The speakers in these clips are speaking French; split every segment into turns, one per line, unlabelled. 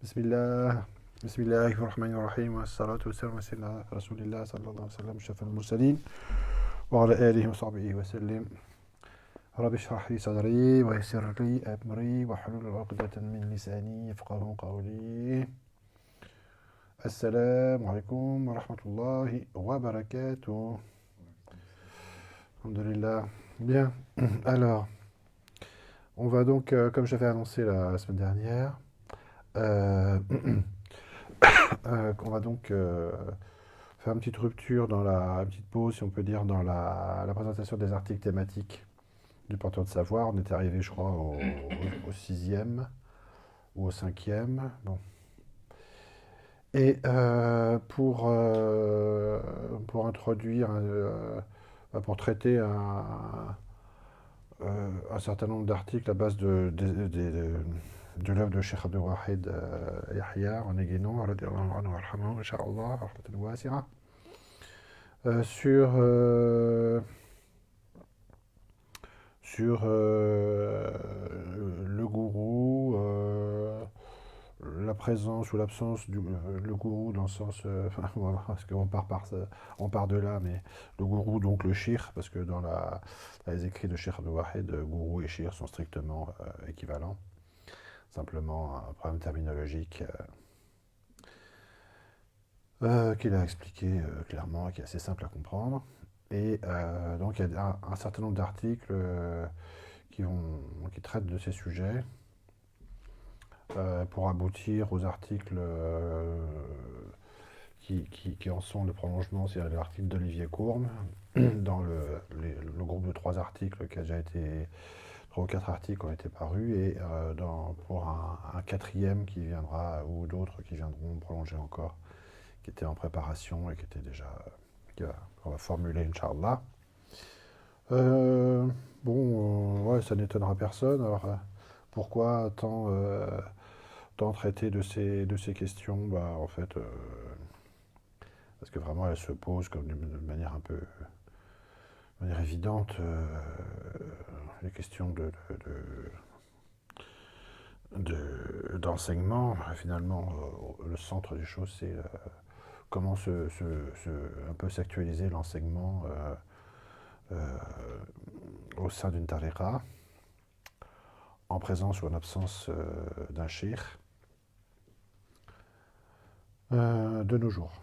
Bismillah, Bismillahirrahmanirrahim, wa salatu wa salam ala Rasulillah sallallahu alayhi wa sallam, shafal mursalin, wa ala alihi wa sahbihi wa sallim. Rabbi shrah li sadri wa yassir li amri wa hlul 'uqdatan min lisani yafqahu qawli. Assalamu alaikum wa rahmatullahi wa barakatuh. Alhamdulillah. Bien, alors, on va donc, comme j'avais annoncé la semaine dernière, euh, on va donc faire une petite rupture une petite pause, si on peut dire, dans la présentation des articles thématiques du porteur de savoir. On était arrivé, je crois, au sixième ou au cinquième. Bon. Et pour introduire, pour traiter un certain nombre d'articles à base de l'œuvre de Cheikh Abdul Wahid Yahya en Aiguénon, Inch'Allah, sur le gourou, la présence ou l'absence du le gourou dans le sens, enfin, voilà, parce qu'on on part de là, mais le gourou, donc le shir, parce que dans les écrits de Cheikh Abdul Wahid, gourou et shir sont strictement équivalents. Simplement un problème terminologique qu'il a expliqué clairement et qui est assez simple à comprendre. Et donc il y a un certain nombre d'articles qui traitent de ces sujets pour aboutir aux articles qui en sont le prolongement, c'est l'article d'Olivier Courme, dans le groupe de trois articles qui a déjà été, trois ou quatre articles ont été parus, et pour un quatrième qui viendra, ou d'autres qui viendront prolonger encore, qui était en préparation et qui était déjà, qu'on va formuler, Inch'Allah. Ouais, ça n'étonnera personne. Alors, pourquoi tant traiter de ces questions? Bah, en fait, parce que vraiment, elles se posent comme de manière un peu, de manière évidente, les questions d'enseignement. Finalement, le centre des choses, c'est comment un peu s'actualiser l'enseignement au sein d'une tariqa, en présence ou en absence d'un shir, de nos jours.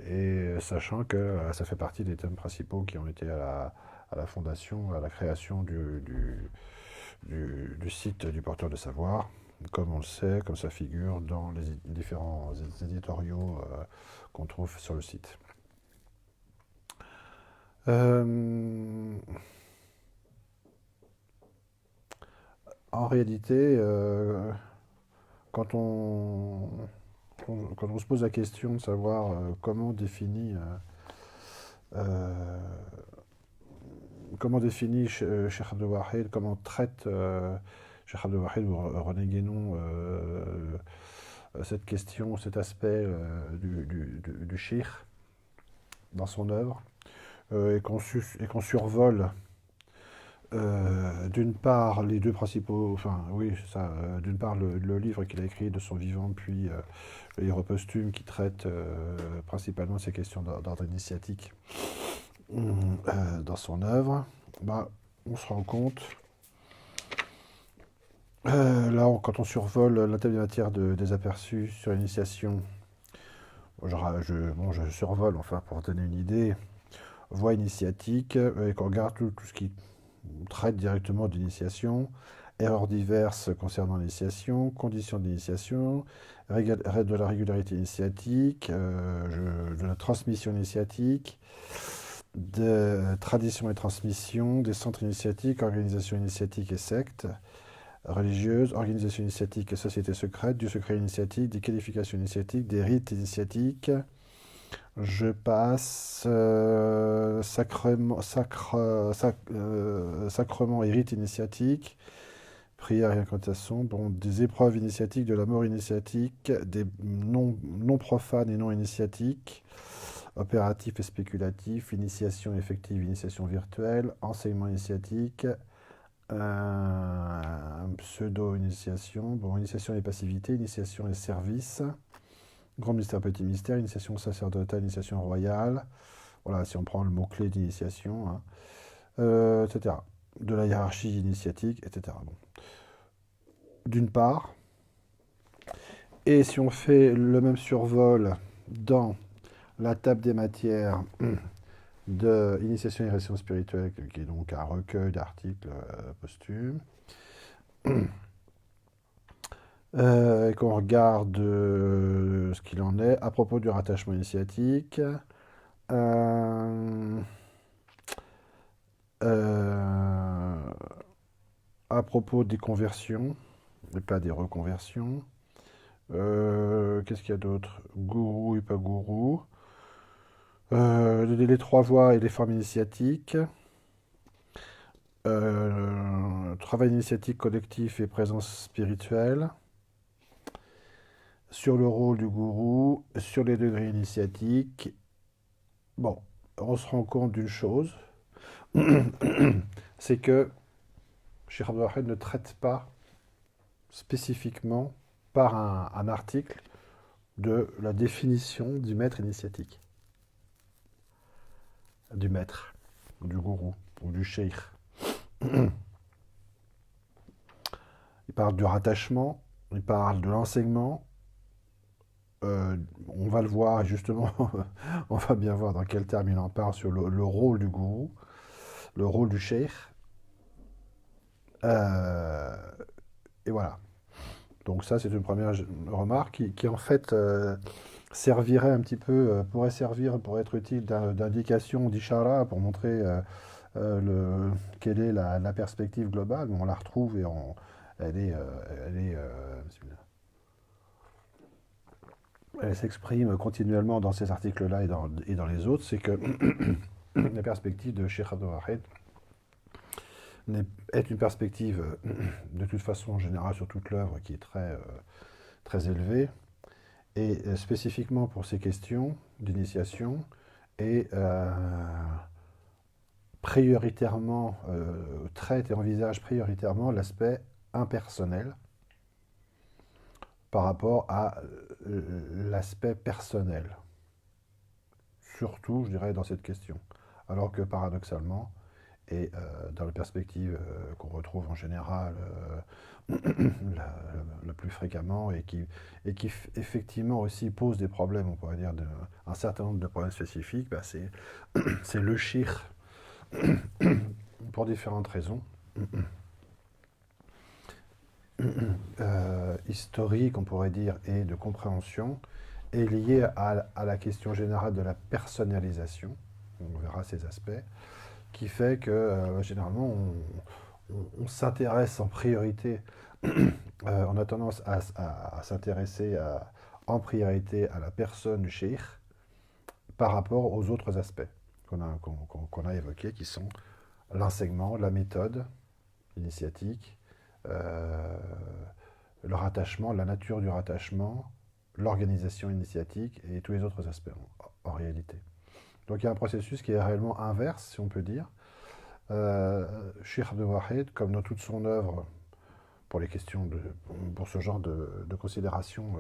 Et sachant que ça fait partie des thèmes principaux qui ont été à la fondation, à la création du site du porteur de savoir, comme on le sait, comme ça figure dans les différents éditoriaux qu'on trouve sur le site. En réalité, quand on se pose la question de savoir comment définit Cheikh Abdul Wahid, comment traite Cheikh Abdul Wahid ou René Guénon cette question, cet aspect du shir dans son œuvre, et qu'on survole d'une part les deux principaux, enfin oui, ça, d'une part le livre qu'il a écrit de son vivant, puis le livre posthume qui traite principalement ces questions d'ordre initiatique dans son œuvre. Bah, on se rend compte, là, quand on survole la table des matières des aperçus sur l'initiation, je survole, enfin, pour donner une idée, voie initiatique, et qu'on regarde tout ce qui traite directement d'initiation, erreurs diverses concernant l'initiation, conditions d'initiation, règles de la régularité initiatique, de la transmission initiatique, de tradition et transmission, des centres initiatiques, organisation initiatique et sectes religieuses, organisation initiatique et société secrète, du secret initiatique, des qualifications initiatiques, des rites initiatiques. Je passe sacrement et rites initiatiques, prière et incantation, bon, des épreuves initiatiques, de la mort initiatique, des non profanes et non initiatiques, opératifs et spéculatifs, initiation effective, initiation virtuelle, enseignement initiatique, pseudo-initiation. Bon, initiation et passivité, initiation et service, grand mystère, petit mystère, initiation sacerdotale, initiation royale. Voilà, si on prend le mot-clé d'initiation, hein, etc. De la hiérarchie initiatique, etc. Bon. D'une part, et si on fait le même survol dans la table des matières de Initiation et Récession spirituelle, qui est donc un recueil d'articles posthumes, et qu'on regarde ce qu'il en est à propos du rattachement initiatique, euh, à propos des conversions, et pas des reconversions. Qu'est-ce qu'il y a d'autre? Gourou et pas gourou. Les trois voies et les formes initiatiques. Travail initiatique collectif et présence spirituelle. Sur le rôle du gourou, sur les degrés initiatiques. Bon, on se rend compte d'une chose, c'est que Cheikh Abdul Wahid ne traite pas spécifiquement par un article de la définition du maître initiatique, du maître, du gourou ou du cheikh. Il parle du rattachement, il parle de l'enseignement. On va le voir, justement, on va bien voir dans quel terme il en parle sur le rôle du gourou, le rôle du cheikh. Euh, et voilà. Donc ça, c'est une première remarque qui en fait servirait un petit peu, pourrait servir pour être utile d'indication d'Ishara pour montrer quelle est la perspective globale. On la retrouve et elle est, elle est, elle s'exprime continuellement dans ces articles-là et dans les autres. C'est que la perspective de Sheikh Abdul Wahid est une perspective, de toute façon, en général, sur toute l'œuvre, qui est très élevée, et spécifiquement pour ces questions d'initiation, et prioritairement traite et envisage prioritairement l'aspect impersonnel par rapport à l'aspect personnel. Surtout, je dirais, dans cette question. Alors que paradoxalement, et dans la perspective qu'on retrouve en général le plus fréquemment et qui effectivement aussi pose des problèmes, on pourrait dire un certain nombre de problèmes spécifiques, bah c'est le shir pour différentes raisons historiques, on pourrait dire, et de compréhension, est lié à la question générale de la personnalisation. On verra ces aspects qui fait que généralement on s'intéresse en priorité, on a tendance à s'intéresser en priorité à la personne du cheikh par rapport aux autres aspects qu'on a évoqués, qui sont l'enseignement, la méthode initiatique, le rattachement, la nature du rattachement, l'organisation initiatique et tous les autres aspects en réalité. Donc il y a un processus qui est réellement inverse, si on peut dire. Cheikh Abdul Wahid, comme dans toute son œuvre, pour les questions pour ce genre de considération,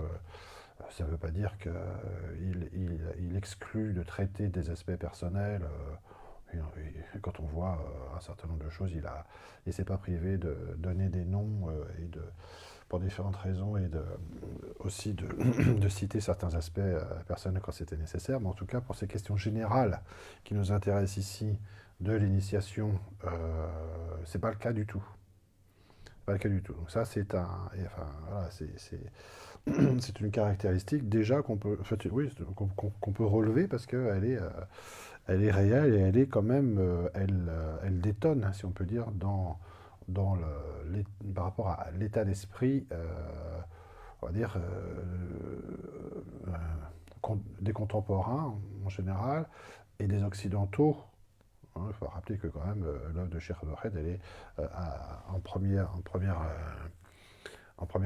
ça ne veut pas dire qu'il exclut de traiter des aspects personnels. Quand on voit un certain nombre de choses, il ne s'est pas privé de donner des noms pour différentes raisons et aussi de citer certains aspects personnels quand c'était nécessaire. Mais en tout cas, pour ces questions générales qui nous intéressent ici de l'initiation, c'est pas le cas du tout. Pas le cas du tout. Donc ça, voilà, c'est une caractéristique déjà qu'on peut, en fait, oui, qu'on peut relever parce qu'elle elle est réelle et elle est quand même, elle détonne, si on peut dire, par rapport à l'état d'esprit, on va dire, des contemporains en général et des occidentaux. Hein. Il faut rappeler que quand même l'œuvre de Cheikh Abdul elle est en première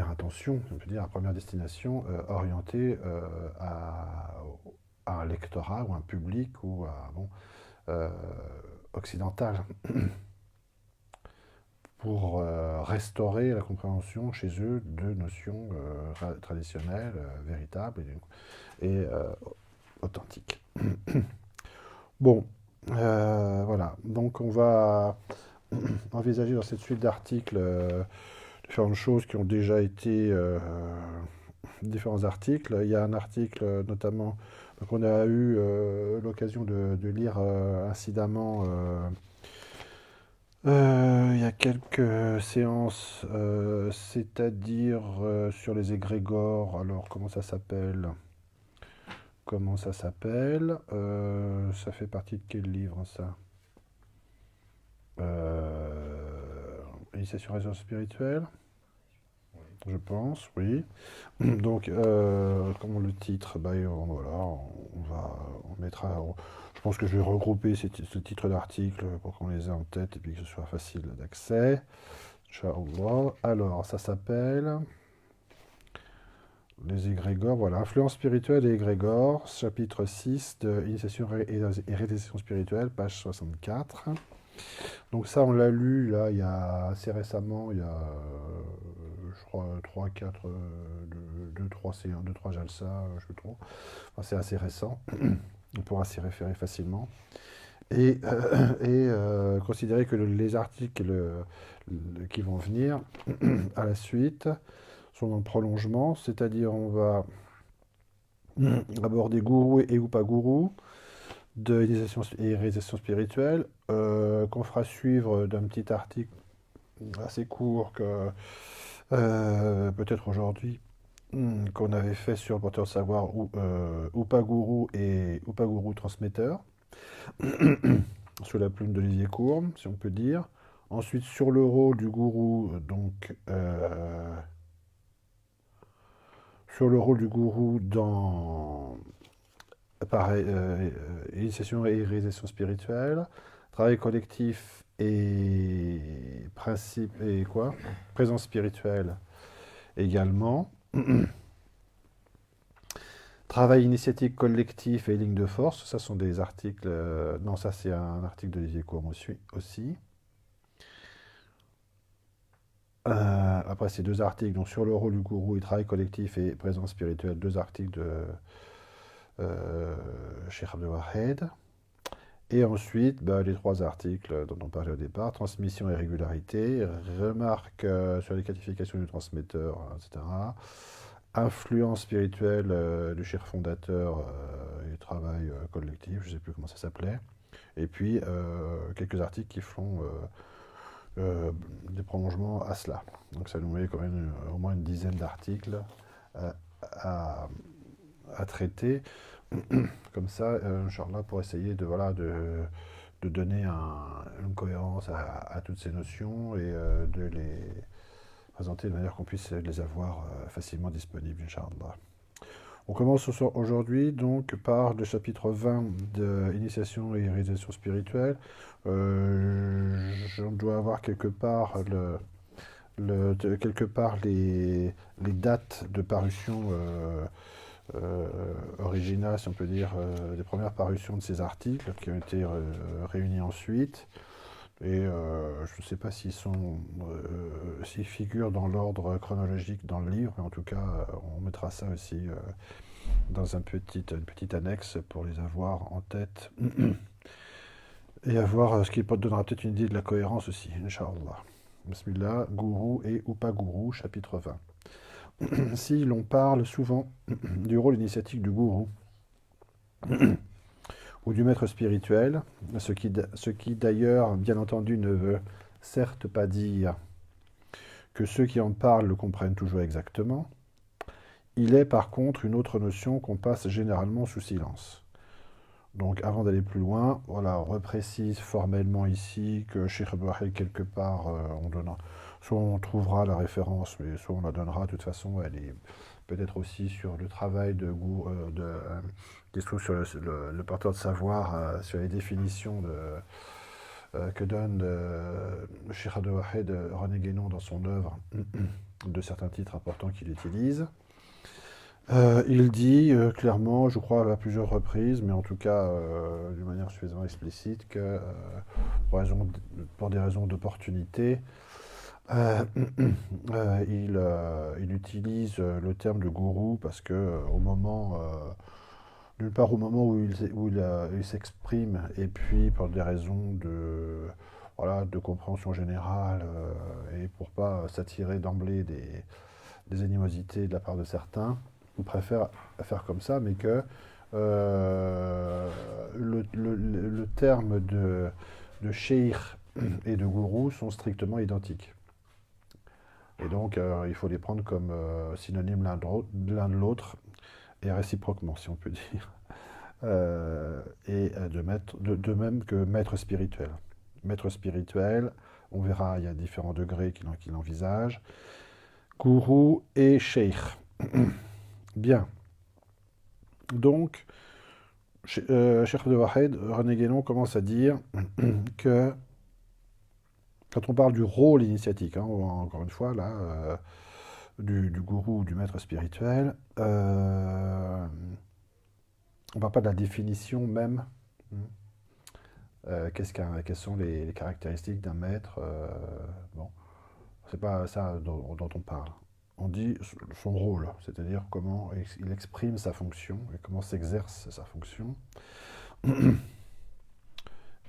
intention, on peut dire, en première destination, orientée à un lectorat ou un public occidental. pour restaurer la compréhension chez eux de notions traditionnelles, véritables et authentiques. Bon, voilà. Donc on va envisager dans cette suite d'articles différentes choses qui ont déjà été différents articles. Il y a un article notamment qu'on a eu l'occasion de lire incidemment il y a quelques séances, c'est-à-dire sur les égrégores. Alors, comment ça s'appelle? Comment ça s'appelle? Ça fait partie de quel livre, ça? Initiation raison spirituelle, je pense, oui. Donc, comment le titre? Bah, voilà, on mettra. Je pense que je vais regrouper ce titre d'article pour qu'on les ait en tête et puis que ce soit facile d'accès. Inch'Allah. Alors, ça s'appelle les égrégores. Voilà, influence spirituelle et égrégores, chapitre 6 de Initiation et réalisation spirituelle, page 64. Donc ça, on l'a lu là, il y a assez récemment, il y a, je crois, 3, 4, 2, 3 séances, 2, 3 jalsa, je sais trop. Enfin, c'est assez récent, on pourra s'y référer facilement. Et considérer que les articles qui vont venir à la suite sont dans le prolongement, c'est-à-dire on va aborder gourou et ou pas gourou, de initiation et réalisation spirituelle, qu'on fera suivre d'un petit article assez court que peut-être aujourd'hui, qu'on avait fait sur le porteur de savoir Upagourou et Upagourou transmetteur, sous la plume d'Olivier Courbe, si on peut dire. Ensuite, sur le rôle du gourou, donc sur le rôle du gourou dans pareil, initiation et réalisation spirituelle, travail collectif et principe et quoi? Présence spirituelle également. Travail initiatique collectif et ligne de force, ça sont des articles. Non, ça c'est un article de Olivier Courbe aussi. Après, ces deux articles, donc sur le rôle du gourou et travail collectif et présence spirituelle, deux articles de Cheikh Abdel Wahed. Et ensuite, bah, les trois articles dont on parlait au départ, transmission et régularité, remarques sur les qualifications du transmetteur, etc. Influence spirituelle du Cheikh fondateur et travail collectif, je ne sais plus comment ça s'appelait. Et puis, quelques articles qui font des prolongements à cela. Donc ça nous met quand même au moins une dizaine d'articles à, à traiter. Comme ça, Inch'Allah, pour essayer de donner une cohérence à toutes ces notions et de les présenter de manière qu'on puisse les avoir facilement disponibles, Inch'Allah. On commence aujourd'hui donc par le chapitre 20 de Initiation et réalisation spirituelle. Je dois avoir quelque part les dates de parution originales, si on peut dire, des premières parutions de ces articles qui ont été réunis ensuite. Et je ne sais pas s'ils figurent dans l'ordre chronologique dans le livre, mais en tout cas, on mettra ça aussi dans une petite annexe pour les avoir en tête et avoir ce qui donnera peut-être une idée de la cohérence aussi, Inch'Allah. Bismillah, Gourou et Upa Gourou, chapitre 20. Si l'on parle souvent du rôle initiatique du gourou ou du maître spirituel, ce qui d'ailleurs, bien entendu, ne veut certes pas dire que ceux qui en parlent le comprennent toujours exactement, il est par contre une autre notion qu'on passe généralement sous silence. Donc avant d'aller plus loin, voilà, on reprécise formellement ici que Cheikh Abdel Wahed, quelque part, soit on trouvera la référence, mais soit on la donnera. De toute façon, elle est peut-être aussi sur le travail qui se trouve sur le porteur de savoir, sur les définitions que donne Cheikh Abdel Wahed, René Guénon, dans son œuvre, de certains titres importants qu'il utilise. Il dit clairement, je crois à plusieurs reprises, mais en tout cas d'une manière suffisamment explicite, que pour des raisons d'opportunité, Euh, il utilise le terme de gourou parce que au moment, d'une part au moment il s'exprime, et puis pour des raisons voilà, de compréhension générale, et pour pas s'attirer d'emblée des animosités de la part de certains, on préfère faire comme ça, mais que le terme de sheikh et de gourou sont strictement identiques. Et donc, il faut les prendre comme synonymes l'un de l'autre, et réciproquement, si on peut dire. Et de même que maître spirituel. Maître spirituel, on verra, il y a différents degrés qu'il envisage. Gourou et sheikh. Bien. Donc, Cheikh Abdel Wahed, René Guénon commence à dire que quand on parle du rôle initiatique, hein, encore une fois, là, du gourou, du maître spirituel, on ne parle pas de la définition même. Quelles sont les caractéristiques d'un maître, bon, c'est pas ça dont on parle. On dit son rôle, c'est-à-dire comment il exprime sa fonction et comment s'exerce sa fonction.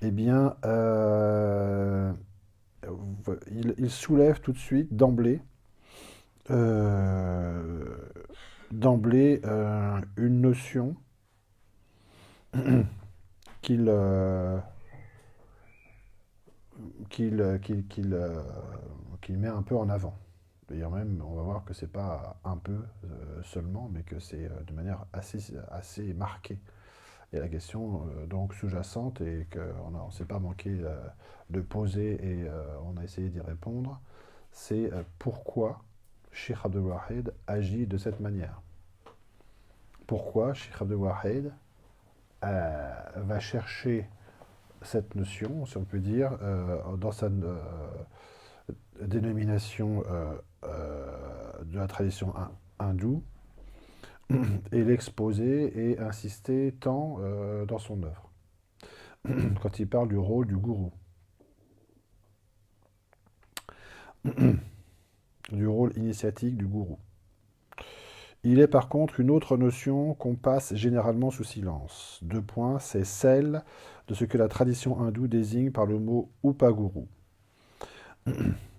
Eh bien, il soulève tout de suite, euh, une notion qu'il qu'il qu'il qu'il met un peu en avant. D'ailleurs même, on va voir que c'est pas un peu seulement, mais que c'est de manière assez marquée. Et la question donc sous-jacente, et qu'on ne s'est pas manqué de poser, et on a essayé d'y répondre, c'est pourquoi Sheikh Abdul Wahid agit de cette manière. Pourquoi Sheikh Abdul Wahid va chercher cette notion, si on peut dire, dans sa dénomination de la tradition hindoue, et l'exposer et insister tant dans son œuvre, quand il parle du rôle du gourou, du rôle initiatique du gourou. Il est par contre une autre notion qu'on passe généralement sous silence. Deux points, c'est celle de ce que la tradition hindoue désigne par le mot Upaguru.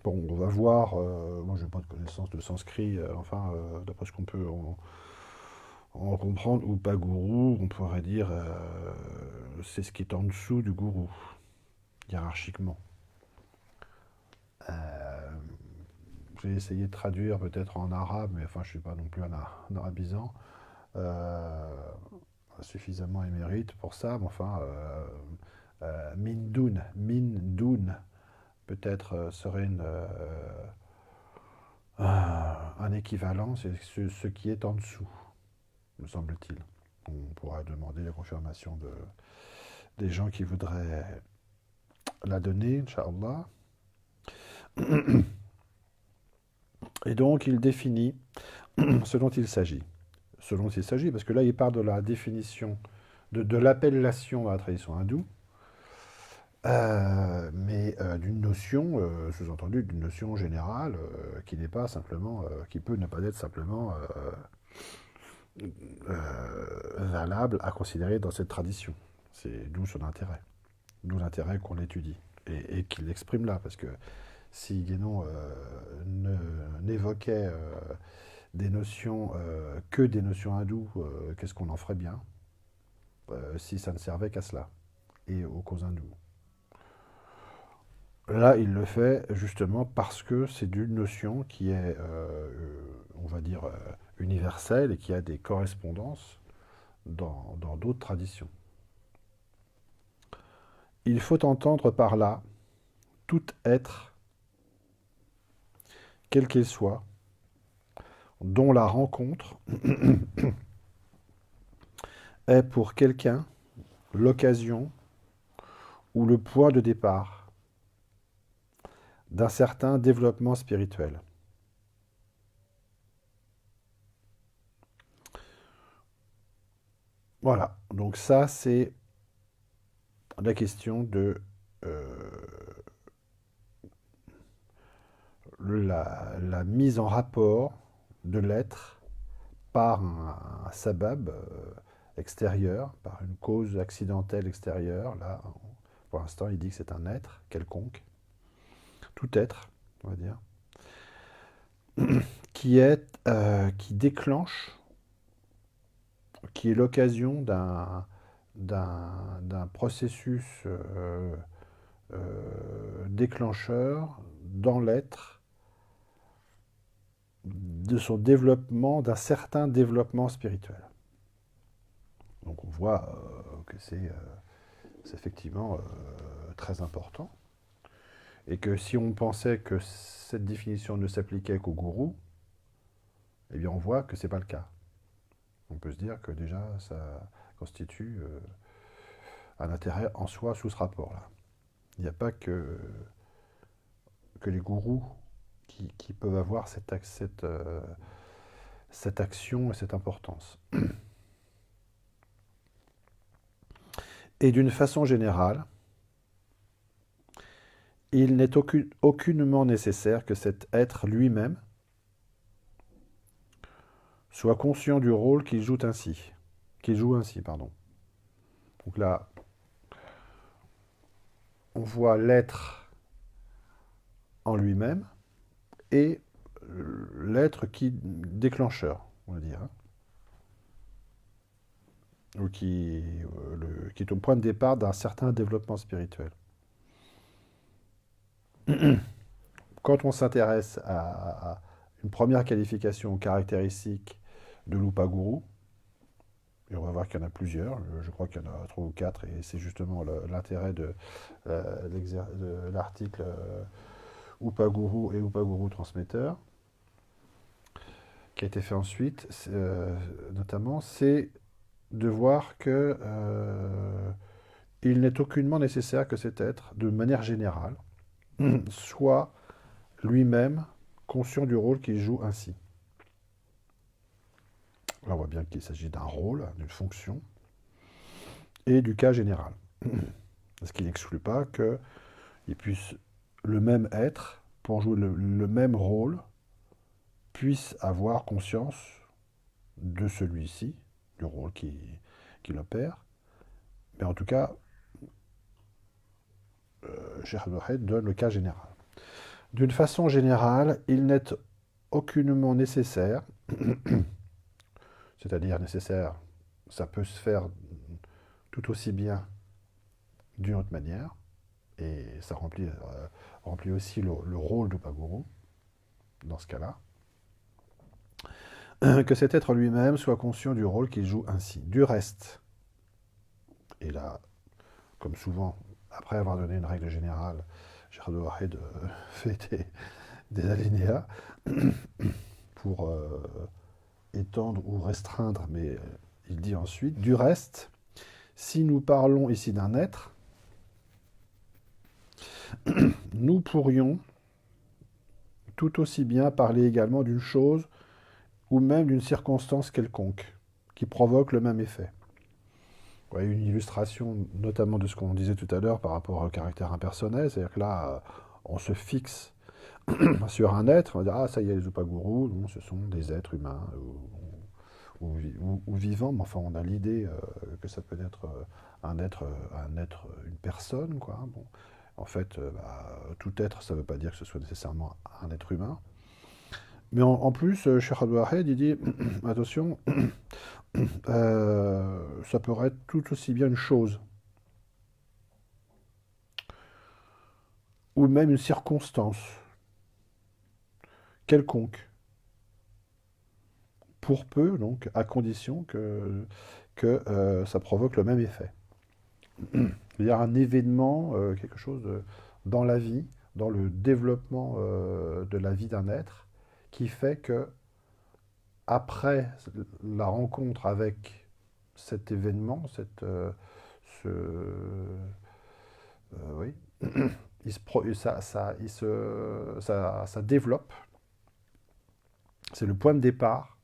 Bon, on va voir, moi je n'ai pas de connaissance de sanskrit, d'après ce qu'on peut en comprendre, Upaguru, on pourrait dire, c'est ce qui est en dessous du gourou, hiérarchiquement. Euh, j'ai essayé de traduire peut-être en arabe, mais enfin je ne suis pas non plus un arabisant. Euh, Suffisamment émérite pour ça, mais enfin, Mindoun, peut-être serait un équivalent, c'est ce qui est en dessous, me semble-t-il. On pourra demander la confirmation des gens qui voudraient la donner, Inch'Allah. Et donc, il définit ce dont il s'agit. Ce dont il s'agit, parce que là, il part de la définition, de l'appellation dans la tradition hindoue, mais d'une notion, sous-entendu, d'une notion générale, qui n'est pas simplement, qui peut ne pas être simplement valable à considérer dans cette tradition. C'est d'où son intérêt, d'où l'intérêt qu'on l'étudie et qu'il l'exprime là, parce que si Guénon n'évoquait des notions que des notions hindoues, qu'est-ce qu'on en ferait bien si ça ne servait qu'à cela et aux causes hindoues. Là, il le fait justement parce que c'est d'une notion qui est, on va dire, universelle, et qui a des correspondances dans d'autres traditions. Il faut entendre par là tout être, quel qu'il soit, dont la rencontre est pour quelqu'un l'occasion ou le point de départ d'un certain développement spirituel. Voilà, donc ça c'est la question de la mise en rapport de l'être par un sabab extérieur, par une cause accidentelle extérieure. Là, pour l'instant, il dit que c'est un être quelconque, tout être, on va dire, qui déclenche, qui est l'occasion d'un processus déclencheur dans l'être de son développement, d'un certain développement spirituel. Donc on voit que c'est effectivement très important. Et que si on pensait que cette définition ne s'appliquait qu'au gourou, eh bien on voit que ce n'est pas le cas. On peut se dire que déjà ça constitue un intérêt en soi sous ce rapport-là. Il n'y a pas que les gourous qui peuvent avoir cette action et cette importance. Et d'une façon générale, il n'est aucunement nécessaire que cet être lui-même soit conscient du rôle qu'il joue ainsi. Donc là, on voit l'être en lui-même et l'être qui déclencheur, on va dire, hein, ou qui est au point de départ d'un certain développement spirituel. Quand on s'intéresse à une première qualification caractéristique de l'Upaguru, et on va voir qu'il y en a plusieurs, je crois qu'il y en a 3 ou 4, et c'est justement l'intérêt de l'article Upaguru et Upaguru transmetteur, qui a été fait ensuite, notamment, c'est de voir que il n'est aucunement nécessaire que cet être, de manière générale, soit lui-même conscient du rôle qu'il joue ainsi. Là, on voit bien qu'il s'agit d'un rôle, d'une fonction, et du cas général. Ce qui n'exclut pas qu'il puisse le même être, pour jouer le même rôle, puisse avoir conscience de celui-ci, du rôle qu'il opère. Mais en tout cas, Cheikh Abdelhed donne le cas général. D'une façon générale, il n'est aucunement nécessaire, c'est-à-dire nécessaire, ça peut se faire tout aussi bien d'une autre manière, et ça remplit aussi le rôle d'Upaguru, dans ce cas-là, que cet être lui-même soit conscient du rôle qu'il joue ainsi. Du reste, et là, comme souvent, après avoir donné une règle générale, Cheikh Abdelhed fait des alinéas pour étendre ou restreindre, mais il dit ensuite, du reste, si nous parlons ici d'un être, nous pourrions tout aussi bien parler également d'une chose ou même d'une circonstance quelconque qui provoque le même effet. Ouais, une illustration notamment de ce qu'on disait tout à l'heure par rapport au caractère impersonnel, c'est-à-dire que là, on se fixe sur un être, on va dire, ah ça y est, les Upagurus, non, ce sont des êtres humains ou vivants, mais enfin on a l'idée que ça peut être une personne, quoi. Bon. En fait, tout être, ça ne veut pas dire que ce soit nécessairement un être humain. Mais en plus, Cheikh Abdelhed, il dit, attention, ça pourrait être tout aussi bien une chose, ou même une circonstance, quelconque, pour peu, donc, à condition que ça provoque le même effet. C'est-à-dire un événement, quelque chose dans la vie, dans le développement de la vie d'un être, qui fait que, après la rencontre avec cet événement, oui, ça développe. C'est le point de départ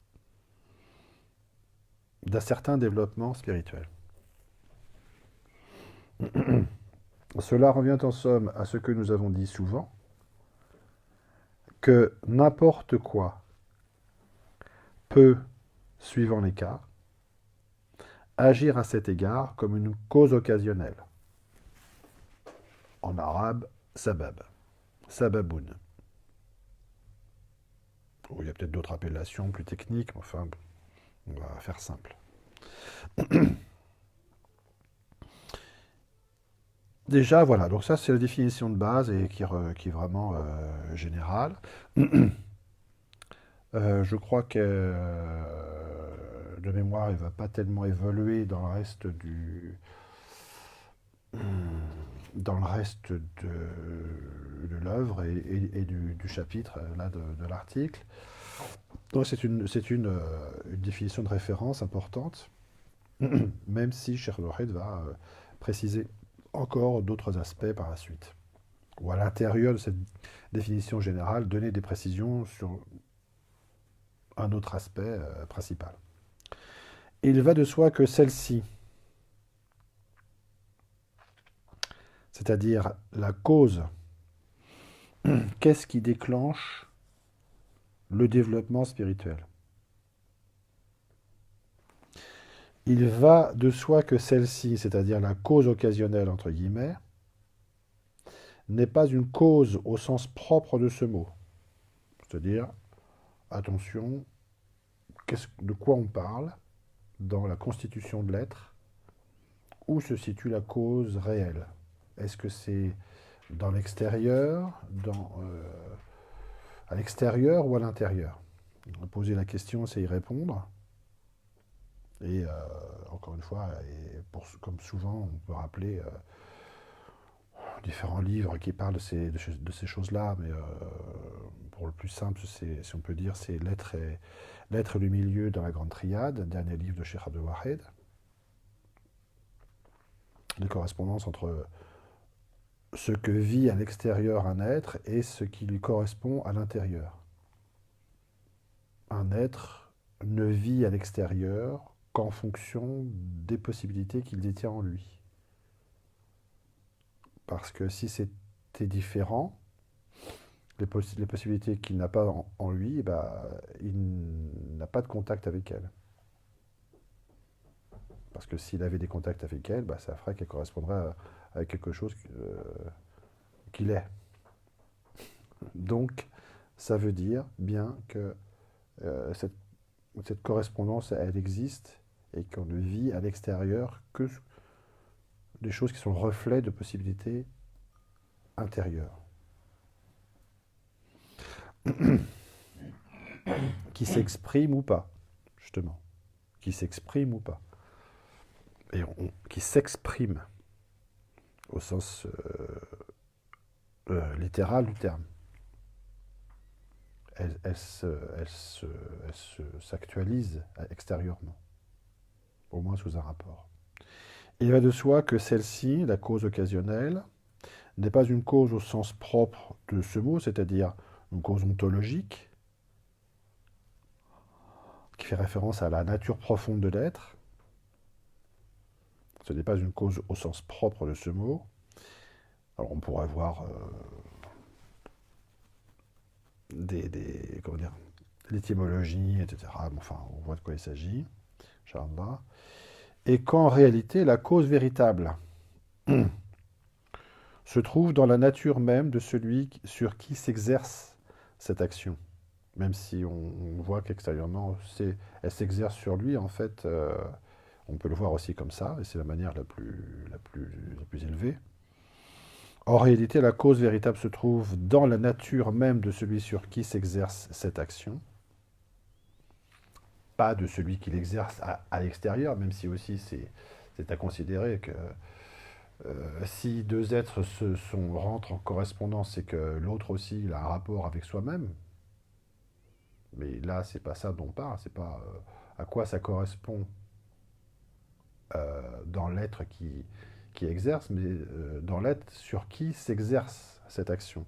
d'un certain développement spirituel. Cela revient en somme à ce que nous avons dit souvent, que n'importe quoi peut, suivant les cas, agir à cet égard comme une cause occasionnelle. En arabe, sabab, sababoun. Il y a peut-être d'autres appellations plus techniques, mais enfin, on va faire simple. Déjà, voilà, donc ça c'est la définition de base et qui est vraiment générale. Je crois que de mémoire, il ne va pas tellement évoluer dans le reste de l'œuvre et du chapitre là, de l'article. Donc une définition de référence importante, même si Cheikh Lohed va préciser encore d'autres aspects par la suite. Ou à l'intérieur de cette définition générale, donner des précisions sur un autre aspect principal. Il va de soi que celle-ci, c'est-à-dire la cause, qu'est-ce qui déclenche le développement spirituel? Il va de soi que celle-ci, c'est-à-dire la cause occasionnelle, entre guillemets, n'est pas une cause au sens propre de ce mot. C'est-à-dire, attention, de quoi on parle dans la constitution de l'être? Où se situe la cause réelle? Est-ce que c'est dans l'extérieur, à l'extérieur ou à l'intérieur? On va poser la question, c'est y répondre. Et encore une fois, comme souvent, on peut rappeler différents livres qui parlent de ces choses-là, mais pour le plus simple, si on peut dire, c'est l'être et le milieu dans la Grande Triade, dernier livre de Cheikh Abdel Wahed. Les correspondances entre ce que vit à l'extérieur un être et ce qui lui correspond à l'intérieur. Un être ne vit à l'extérieur qu'en fonction des possibilités qu'il détient en lui. Parce que si c'était différent, les possibilités qu'il n'a pas en lui, il n'a pas de contact avec elles. Parce que s'il avait des contacts avec elles, ça ferait qu'elle correspondrait à quelque chose qu'il est. Donc, ça veut dire bien que cette correspondance, elle existe et qu'on ne vit à l'extérieur que des choses qui sont le reflet de possibilités intérieures. Qui s'expriment ou pas, justement. Qui s'expriment ou pas. Et qui s'expriment au sens littéral du terme. Elle s'actualise extérieurement, au moins sous un rapport. Il va de soi que celle-ci, la cause occasionnelle, n'est pas une cause au sens propre de ce mot, c'est-à-dire une cause ontologique, qui fait référence à la nature profonde de l'être. Ce n'est pas une cause au sens propre de ce mot. Alors on pourrait voir l'étymologie, etc. Enfin, on voit de quoi il s'agit, Inch'Allah. Et qu'en réalité, la cause véritable se trouve dans la nature même de celui sur qui s'exerce cette action. Même si on voit qu'extérieurement, elle s'exerce sur lui, en fait, on peut le voir aussi comme ça, et c'est la manière la plus élevée. En réalité, la cause véritable se trouve dans la nature même de celui sur qui s'exerce cette action, pas de celui qui l'exerce à l'extérieur, même si aussi c'est à considérer que si deux êtres rentrent en correspondance, c'est que l'autre aussi il a un rapport avec soi-même. Mais là, c'est pas ça dont on parle, c'est pas à quoi ça correspond dans l'être qui exerce, mais dans l'être sur qui s'exerce cette action.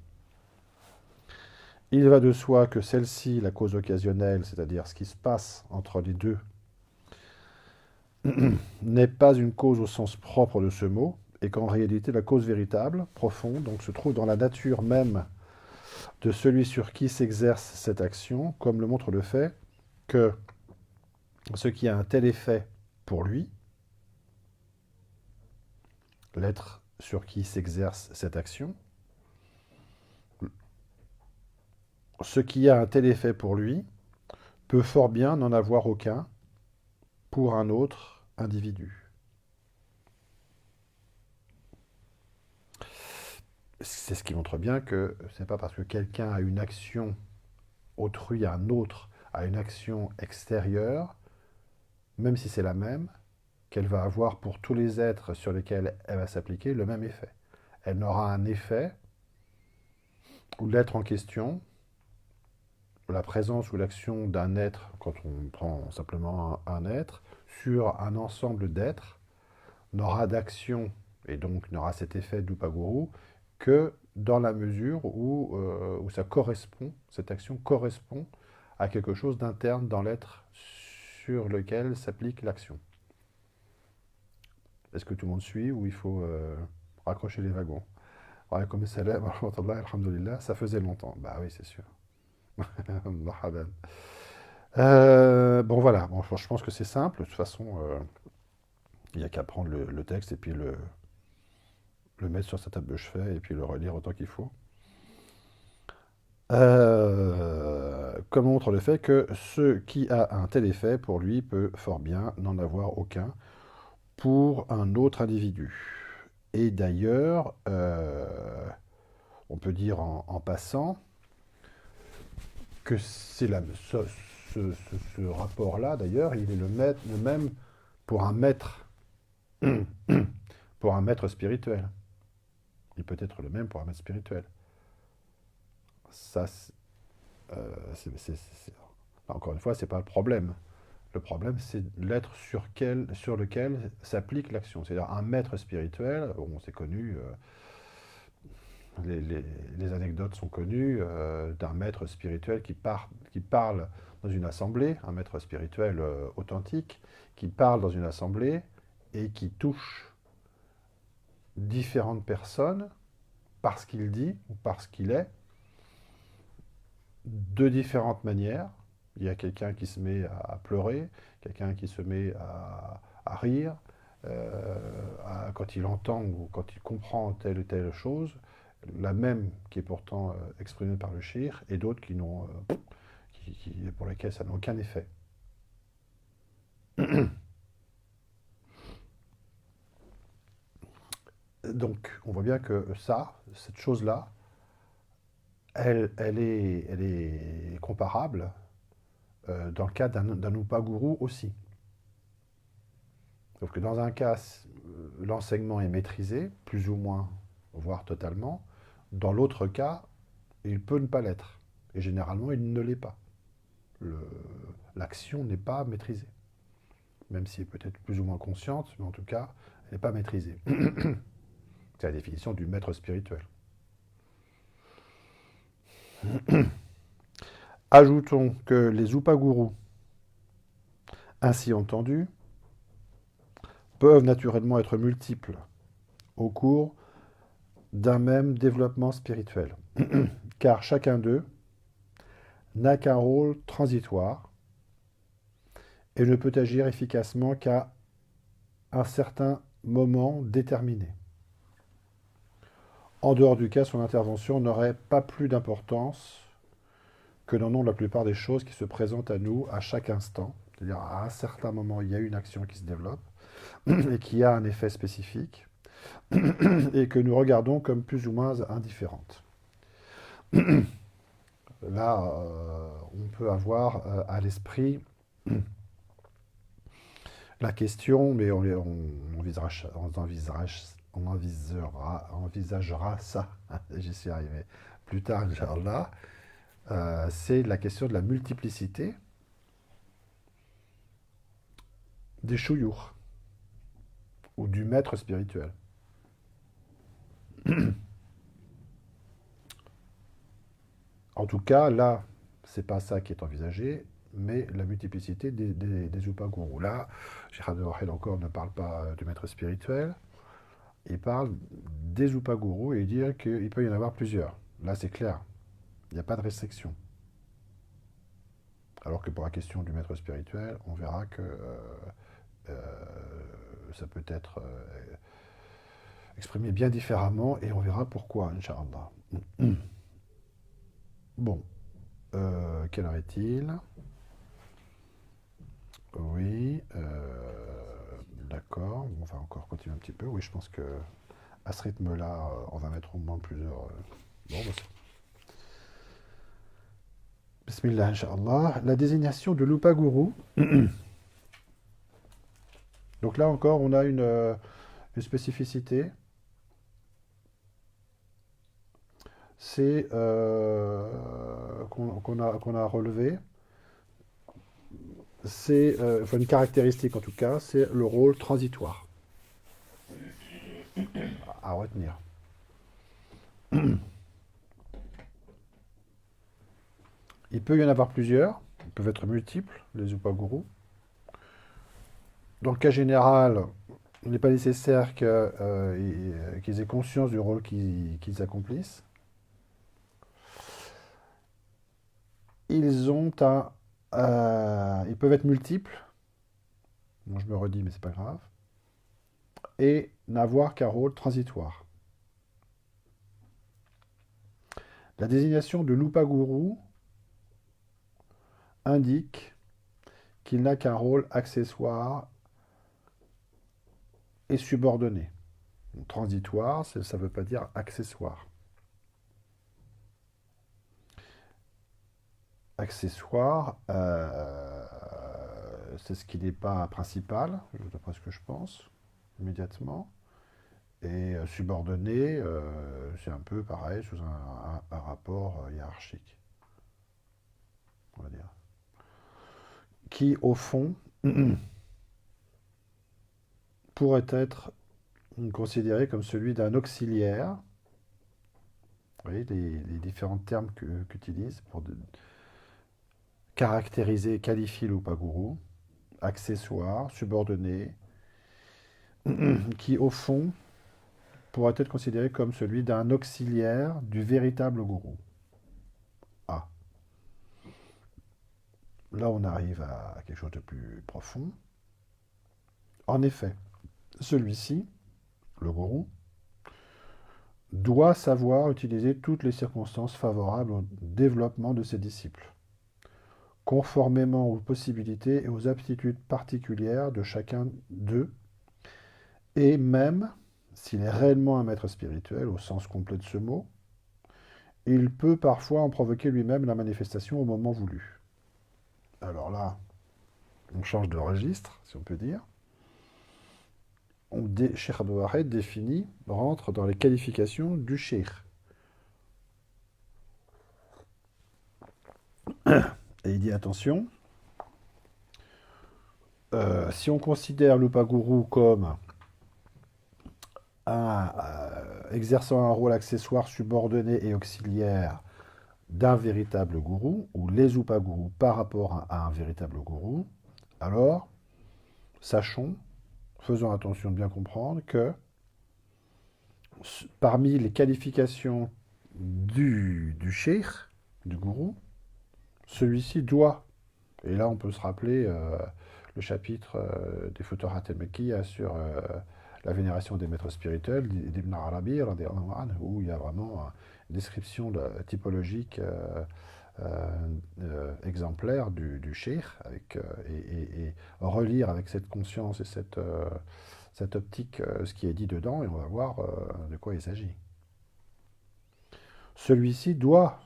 Il va de soi que celle-ci, la cause occasionnelle, c'est-à-dire ce qui se passe entre les deux, n'est pas une cause au sens propre de ce mot, et qu'en réalité, la cause véritable, profonde, donc se trouve dans la nature même de celui sur qui s'exerce cette action, comme le montre le fait que ce qui a un tel effet pour lui, l'être sur qui s'exerce cette action, ce qui a un tel effet pour lui peut fort bien n'en avoir aucun pour un autre individu. C'est ce qui montre bien que ce n'est pas parce que quelqu'un a une action autrui à un autre, a une action extérieure, même si c'est la même, qu'elle va avoir pour tous les êtres sur lesquels elle va s'appliquer le même effet. Elle n'aura un effet où l'être en question, la présence ou l'action d'un être, quand on prend simplement un être, sur un ensemble d'êtres, n'aura d'action, et donc n'aura cet effet d'Upaguru, que dans la mesure où ça correspond, cette action correspond à quelque chose d'interne dans l'être sur lequel s'applique l'action. Est-ce que tout le monde suit ou il faut raccrocher les wagons? Ouais, comme salam, alhamdulillah, ça faisait longtemps. Bah oui, c'est sûr. Marhaban. Bon voilà, bon, je pense que c'est simple. De toute façon, il n'y a qu'à prendre le texte et puis le mettre sur sa table de chevet et puis le relire autant qu'il faut. Comme montre le fait que ce qui a un tel effet pour lui peut fort bien n'en avoir aucun pour un autre individu. Et d'ailleurs, on peut dire en passant que c'est ce rapport-là, d'ailleurs, il est le même pour un maître, pour un maître spirituel. Il peut être le même pour un maître spirituel. Ça, encore une fois, c'est pas le problème. Le problème, c'est l'être sur lequel s'applique l'action. C'est-à-dire un maître spirituel, bon, c'est connu, les anecdotes sont connues d'un maître spirituel qui parle dans une assemblée, un maître spirituel authentique, qui parle dans une assemblée et qui touche différentes personnes parce qu'il dit ou parce qu'il est, de différentes manières. Il y a quelqu'un qui se met à pleurer, quelqu'un qui se met à rire, quand il entend ou quand il comprend telle ou telle chose, la même qui est pourtant exprimée par le shir, et d'autres pour lesquels ça n'a aucun effet. Donc, on voit bien que cette chose-là, elle est comparable dans le cas d'un Upaguru aussi. Sauf que dans un cas, l'enseignement est maîtrisé, plus ou moins, voire totalement. Dans l'autre cas, il peut ne pas l'être. Et généralement, il ne l'est pas. L'action n'est pas maîtrisée. Même si elle peut être plus ou moins consciente, mais en tout cas, elle n'est pas maîtrisée. C'est la définition du maître spirituel. Ajoutons que les Upagurus, ainsi entendus, peuvent naturellement être multiples au cours d'un même développement spirituel, car chacun d'eux n'a qu'un rôle transitoire et ne peut agir efficacement qu'à un certain moment déterminé. En dehors du cas, son intervention n'aurait pas plus d'importance que n'en ont la plupart des choses qui se présentent à nous à chaque instant. C'est-à-dire à un certain moment, il y a une action qui se développe et qui a un effet spécifique et que nous regardons comme plus ou moins indifférente. Là, on peut avoir à l'esprit la question, mais on envisagera ça, j'y suis arrivé, plus tard, Inch'Allah, c'est la question de la multiplicité des chouyours ou du maître spirituel. En tout cas, là, c'est pas ça qui est envisagé, mais la multiplicité des Upagurus. Là, Gérard de Wahel encore ne parle pas du maître spirituel, il parle des Upagurus et il dit qu'il peut y en avoir plusieurs. Là, c'est clair. Il n'y a pas de restriction. Alors que pour la question du maître spirituel, on verra que euh, ça peut être exprimé bien différemment et on verra pourquoi, Inch'Allah. Bon, quelle heure est-il? Oui, d'accord. On va encore continuer un petit peu. Oui, je pense que à ce rythme-là, on va mettre au moins plusieurs. Bon, bah, Bismillah, Inch'Allah. La désignation de Lupaguru. Donc là encore, on a une spécificité. C'est qu'on a relevé. C'est enfin, une caractéristique en tout cas, c'est le rôle transitoire à retenir. Il peut y en avoir plusieurs, ils peuvent être multiples, les upagurus. Dans le cas général, il n'est pas nécessaire qu'ils aient conscience du rôle qu'ils accomplissent. Ils peuvent être multiples, bon, je me redis mais c'est pas grave, et n'avoir qu'un rôle transitoire. La désignation de l'upaguru indique qu'il n'a qu'un rôle accessoire et subordonné. Transitoire, ça ne veut pas dire accessoire. Accessoire, c'est ce qui n'est pas principal, d'après ce que je pense, immédiatement. Et subordonné, c'est un peu pareil, sous un rapport hiérarchique, on va dire. Qui, au fond, pourrait être considéré comme celui d'un auxiliaire. Vous voyez les différents termes qu'utilise pour caractériser, qualifier l'upaguru, accessoire, subordonné, qui au fond pourrait être considéré comme celui d'un auxiliaire du véritable gourou. Ah, là on arrive à quelque chose de plus profond. En effet, celui-ci, le gourou, doit savoir utiliser toutes les circonstances favorables au développement de ses disciples, conformément aux possibilités et aux aptitudes particulières de chacun d'eux, et même s'il est réellement un maître spirituel au sens complet de ce mot, il peut parfois en provoquer lui-même la manifestation au moment voulu. Alors là, on change de registre, si on peut dire. Cheikh Abdou Wahid définit, rentre dans les qualifications du cheikh. Et il dit attention, si on considère l'upaguru comme exerçant un rôle accessoire, subordonné et auxiliaire d'un véritable gourou, ou les upagurus par rapport à un véritable gourou, alors sachons, faisons attention de bien comprendre que parmi les qualifications du cheikh, du gourou, celui-ci doit, et là on peut se rappeler le chapitre des Futuhat al-Makkiyya sur la vénération des maîtres spirituels d'Ibn Arabi, où il y a vraiment une description typologique exemplaire du cheikh, et relire avec cette conscience et cette optique ce qui est dit dedans, et on va voir de quoi il s'agit. Celui-ci doit,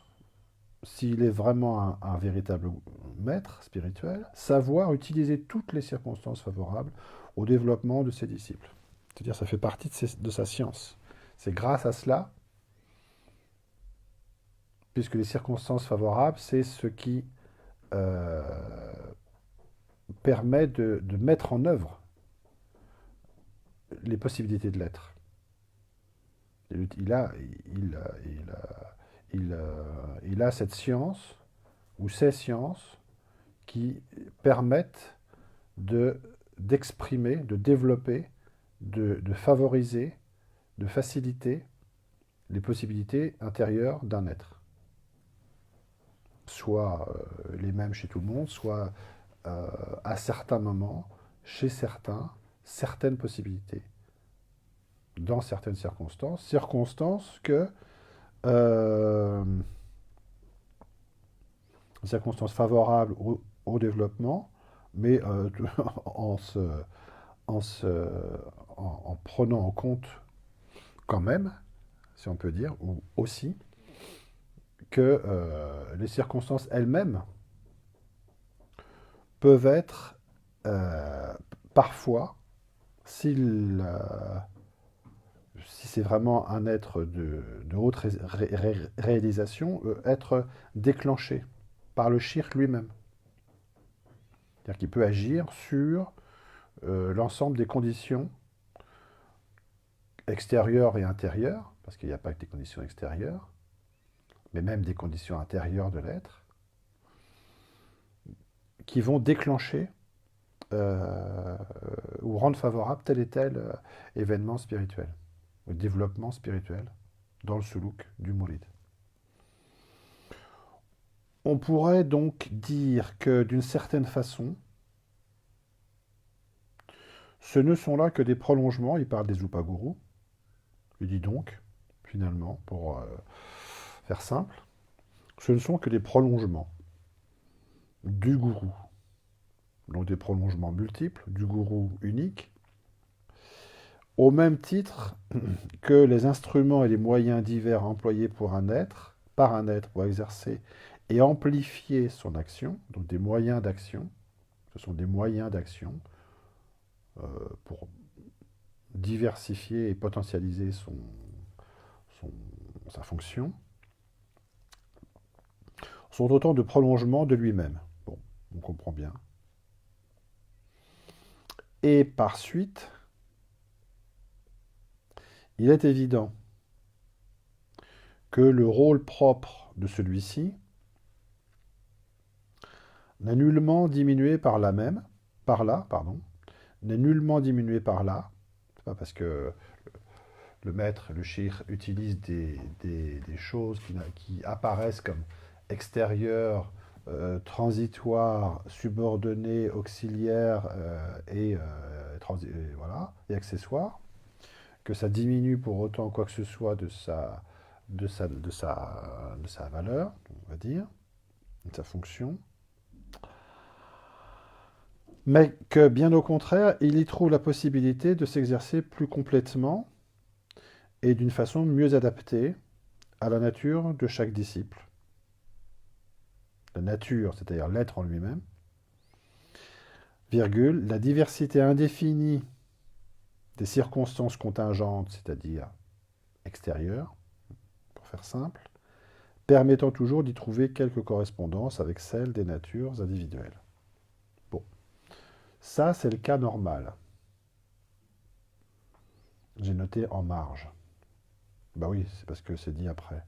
s'il est vraiment un véritable maître spirituel, savoir utiliser toutes les circonstances favorables au développement de ses disciples. C'est-à-dire ça fait partie de sa science. C'est grâce à cela, puisque les circonstances favorables, c'est ce qui permet de mettre en œuvre les possibilités de l'être. Il a cette science, ou ces sciences, qui permettent d'exprimer, de développer, de favoriser, de faciliter les possibilités intérieures d'un être. soit les mêmes chez tout le monde, soit à certains moments, chez certains, certaines possibilités, dans certaines circonstances, euh, circonstances favorables au développement, mais en, se, en, se, en prenant en compte quand même, si on peut dire, ou aussi, que les circonstances elles-mêmes peuvent être euh, parfois, si c'est vraiment un être de haute réalisation, être déclenché par le shirk lui-même. C'est-à-dire qu'il peut agir sur l'ensemble des conditions extérieures et intérieures, parce qu'il n'y a pas que des conditions extérieures, mais même des conditions intérieures de l'être, qui vont déclencher euh, ou rendre favorable tel et tel événement spirituel, ou développement spirituel, dans le soulouk du mouride. On pourrait donc dire que d'une certaine façon, ce ne sont là que des prolongements, il parle des upagurus, il dit donc, finalement, pour faire simple, ce ne sont que des prolongements du gourou, donc des prolongements multiples du gourou unique, au même titre que les instruments et les moyens divers employés par un être pour exercer et amplifier son action, donc des moyens d'action, ce sont des moyens d'action pour diversifier et potentialiser son- sa fonction, sont autant de prolongements de lui-même. Bon, on comprend bien. Et par suite, il est évident que le rôle propre de celui-ci n'est nullement diminué par là, pardon, n'est nullement diminué par là. C'est pas parce que le maître, le shir, utilise des choses qui apparaissent comme extérieures, transitoires, subordonnées, auxiliaires voilà, et accessoires, que ça diminue pour autant quoi que ce soit de sa valeur, on va dire, de sa fonction, mais que bien au contraire, il y trouve la possibilité de s'exercer plus complètement et d'une façon mieux adaptée à la nature de chaque disciple. La nature, c'est-à-dire l'être en lui-même, virgule, la diversité indéfinie des circonstances contingentes, c'est-à-dire extérieures, pour faire simple, permettant toujours d'y trouver quelques correspondances avec celles des natures individuelles. Bon, ça c'est le cas normal. J'ai noté en marge. Bah oui, c'est parce que c'est dit après.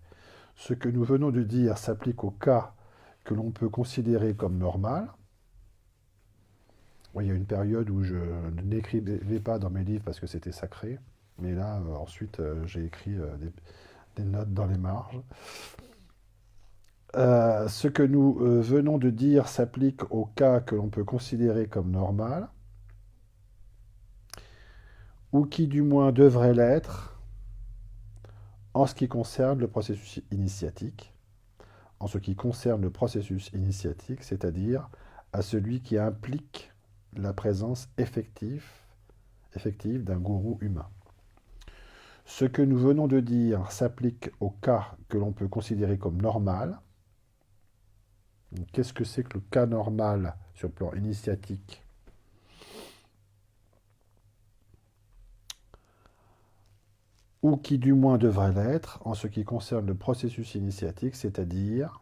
Ce que nous venons de dire s'applique au cas que l'on peut considérer comme normal. Oui, il y a une période où je n'écrivais pas dans mes livres parce que c'était sacré. Mais là, ensuite, j'ai écrit des notes dans les marges. Ce que nous venons de dire s'applique au cas que l'on peut considérer comme normal, ou qui du moins devrait l'être en ce qui concerne le processus initiatique, en ce qui concerne le processus initiatique, c'est-à-dire à celui qui implique la présence effective d'un gourou humain. Ce que nous venons de dire s'applique au cas que l'on peut considérer comme normal. Qu'est-ce que c'est que le cas normal sur le plan initiatique? Ou qui du moins devrait l'être en ce qui concerne le processus initiatique, c'est-à-dire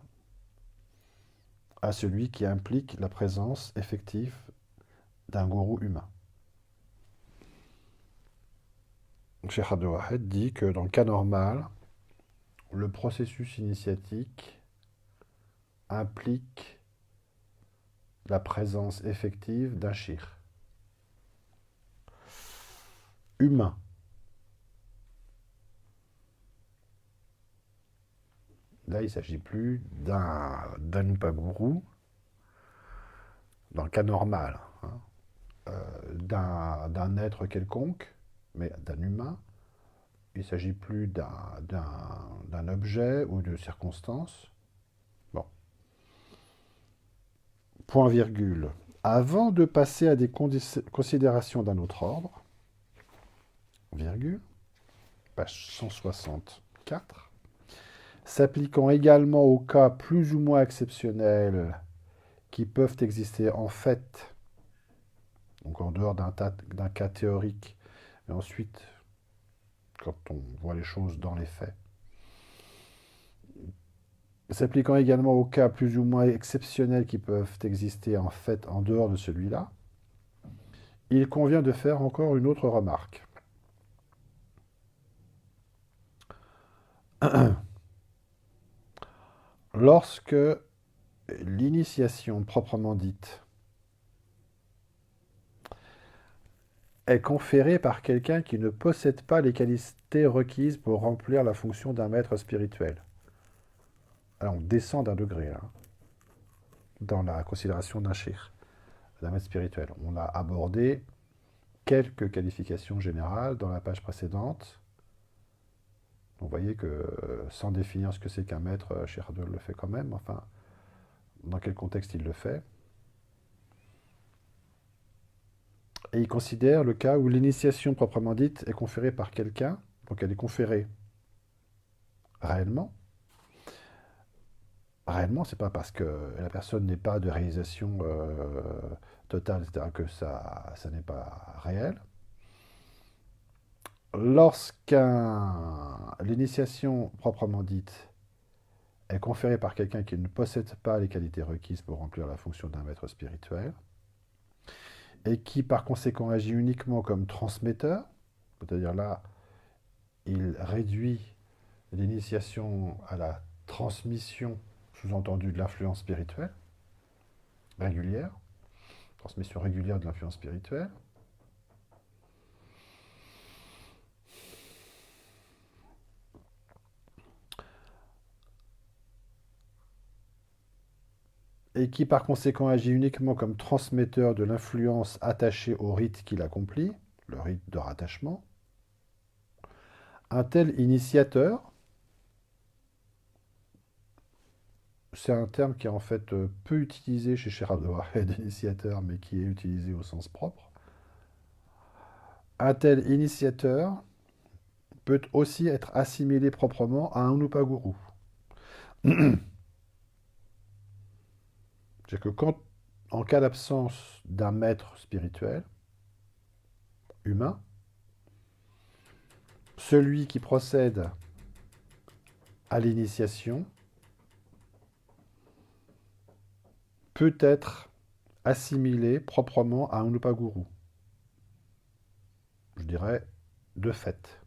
à celui qui implique la présence effective d'un gourou humain. Cheikh Abdel Wahed dit que dans le cas normal, le processus initiatique implique la présence effective d'un shir humain. Là, il ne s'agit plus d'un Upaguru, dans le cas normal, hein, d'un être quelconque, mais d'un humain. Il ne s'agit plus d'un objet ou de circonstance. Bon, point virgule. Avant de passer à des considérations d'un autre ordre, virgule, page 164, s'appliquant également aux cas plus ou moins exceptionnels qui peuvent exister en fait, donc en dehors d'un cas théorique, et ensuite, quand on voit les choses dans les faits, s'appliquant également aux cas plus ou moins exceptionnels qui peuvent exister en fait en dehors de celui-là, il convient de faire encore une autre remarque. Lorsque l'initiation proprement dite est conférée par quelqu'un qui ne possède pas les qualités requises pour remplir la fonction d'un maître spirituel. Alors on descend d'un degré là, dans la considération d'un shir, d'un maître spirituel. On a abordé quelques qualifications générales dans la page précédente. Vous voyez que sans définir ce que c'est qu'un maître, Sherdol le fait quand même. Enfin, dans quel contexte il le fait. Et il considère le cas où l'initiation proprement dite est conférée par quelqu'un, donc elle est conférée réellement. Réellement, c'est pas parce que la personne n'est pas de réalisation totale, etc., que ça n'est pas réel. L'initiation proprement dite est conférée par quelqu'un qui ne possède pas les qualités requises pour remplir la fonction d'un maître spirituel, et qui par conséquent agit uniquement comme transmetteur, c'est-à-dire là, il réduit l'initiation à la transmission, sous-entendu de l'influence spirituelle, régulière, transmission régulière de l'influence spirituelle, et qui par conséquent agit uniquement comme transmetteur de l'influence attachée au rite qu'il accomplit, le rite de rattachement. Un tel initiateur, c'est un terme qui est en fait peu utilisé chez Sherador d'initiateur, mais qui est utilisé au sens propre. Un tel initiateur peut aussi être assimilé proprement à un Upaguru. C'est que quand, en cas d'absence d'un maître spirituel, humain, celui qui procède à l'initiation peut être assimilé proprement à un Upaguru. Je dirais de fait.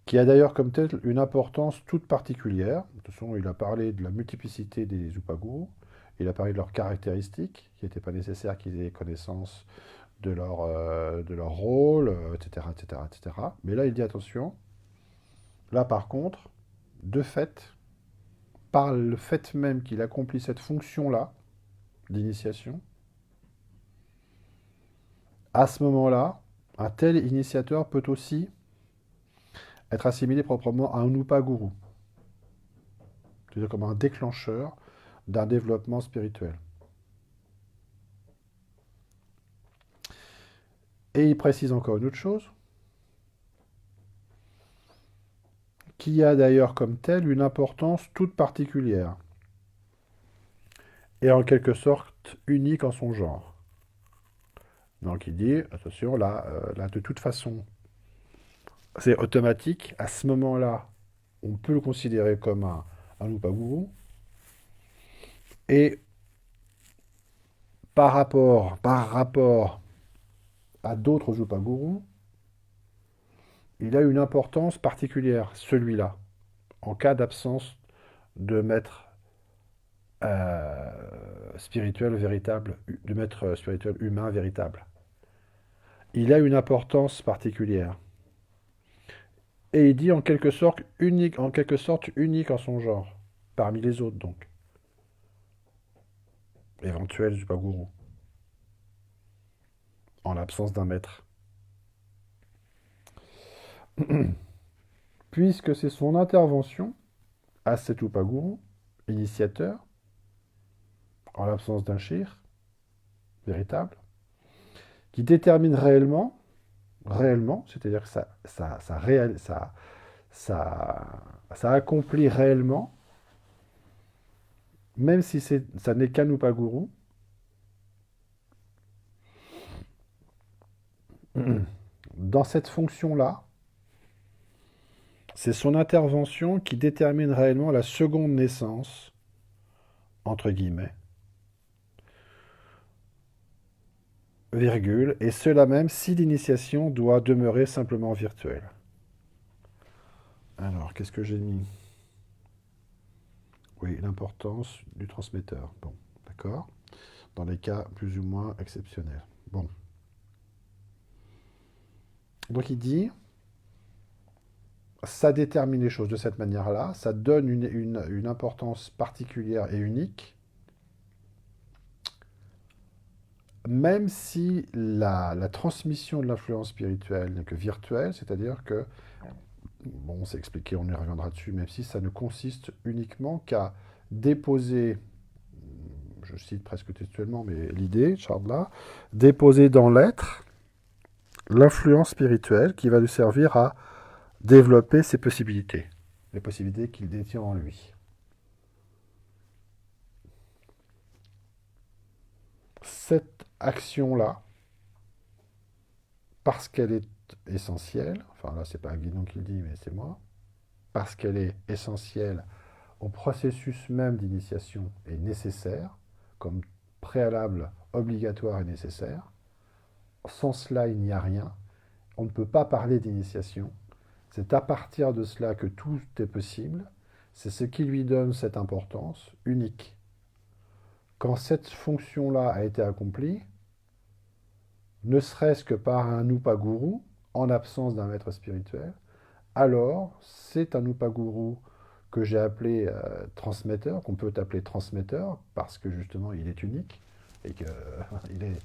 Qui a d'ailleurs comme tel une importance toute particulière. De toute façon, il a parlé de la multiplicité des Upaguru, il a parlé de leurs caractéristiques, qui n'était pas nécessaire qu'ils aient connaissance de leur rôle, etc., etc., etc. Mais là, il dit attention, là par contre, de fait, par le fait même qu'il accomplit cette fonction-là, d'initiation, à ce moment-là, un tel initiateur peut aussi être assimilé proprement à un Upaguru, c'est-à-dire comme un déclencheur d'un développement spirituel. Et il précise encore une autre chose, qui a d'ailleurs comme telle une importance toute particulière, et en quelque sorte unique en son genre. Donc il dit, attention, là de toute façon, c'est automatique, à ce moment-là, on peut le considérer comme un Upaguru, et par rapport à d'autres Upaguru, il a une importance particulière, celui-là, en cas d'absence de maître spirituel véritable, de maître spirituel humain véritable. Il a une importance particulière. Et il dit en quelque sorte unique en son genre, parmi les autres donc, éventuels du Paguru, en l'absence d'un maître. Puisque c'est son intervention à cet Upaguru, initiateur, en l'absence d'un shir véritable, qui détermine réellement, c'est-à-dire que ça accomplit réellement, même si ça n'est qu'un Upaguru, dans cette fonction-là, c'est son intervention qui détermine réellement la seconde naissance, entre guillemets, virgule, et cela même si l'initiation doit demeurer simplement virtuelle. Alors, qu'est-ce que j'ai mis? Oui, l'importance du transmetteur. Bon, d'accord. Dans les cas plus ou moins exceptionnels. Bon. Donc il dit, ça détermine les choses de cette manière-là, ça donne une importance particulière et unique, même si la transmission de l'influence spirituelle n'est que virtuelle, c'est-à-dire que, bon, on s'est expliqué, on y reviendra dessus, même si ça ne consiste uniquement qu'à déposer, je cite presque textuellement, mais l'idée, Charles, déposer dans l'être l'influence spirituelle qui va lui servir à développer ses possibilités, les possibilités qu'il détient en lui. Cette action-là, parce qu'elle est essentielle, enfin là c'est pas Guidon qui le dit, mais c'est moi, parce qu'elle est essentielle au processus même d'initiation est nécessaire, comme préalable obligatoire et nécessaire. Sans cela, il n'y a rien. On ne peut pas parler d'initiation. C'est à partir de cela que tout est possible. C'est ce qui lui donne cette importance unique. Quand cette fonction-là a été accomplie, ne serait-ce que par un Upaguru, en absence d'un maître spirituel, alors c'est un Upaguru que j'ai appelé transmetteur, qu'on peut appeler transmetteur, parce que justement il est unique et qu'il est